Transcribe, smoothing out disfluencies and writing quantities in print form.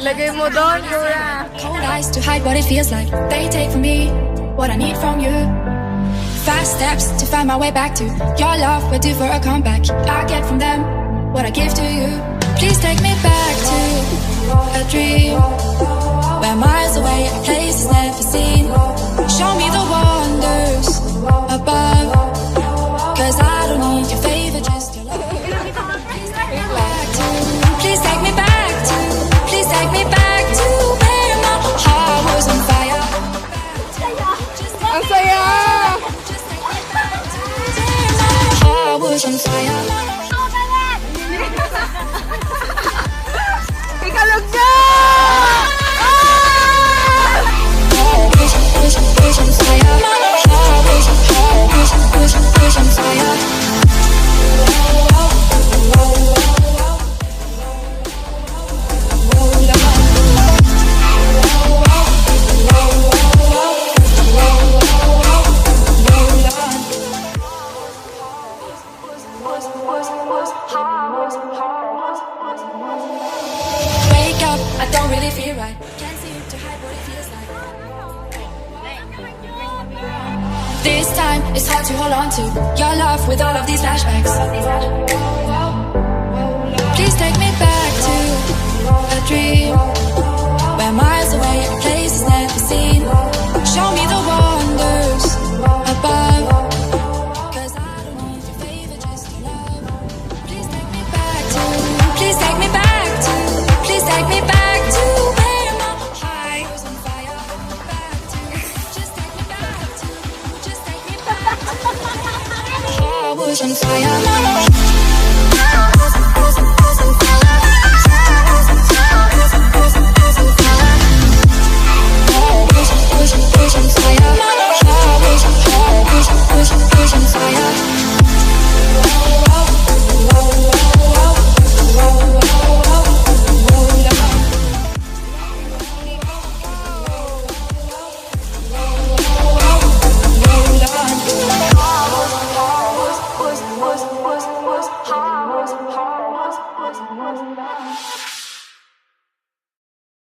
Ilagay mo doon, kuya. Cold eyes to hide what it feels like. They take from me what I need from you. Fast steps to find my way back to your love. We're due for a comeback. I get from them what I give to you. Please take me back to a dream where miles away, a place is never seen. Show me the wonders above, 'cause I don't need your favor, just your love. Please take me back to, please take me back to where my heart was on fire. Ang saya! Heart was on fire. Ikalog na! Was on fire. Heart was on fire. Wake up, I don't really feel right. Can't seem to hide what it feels like. This time it's hard to hold on to your love with all of these flashbacks. Please take me back to a dream where miles away, a place is never seen. Show me the wonders above, 'cause I don't need your favor, just your love. Please take me back to, please take me back to, please take me back to where my heart was on fire. Back to, just take me back to, just take me back to. Heart was on fire.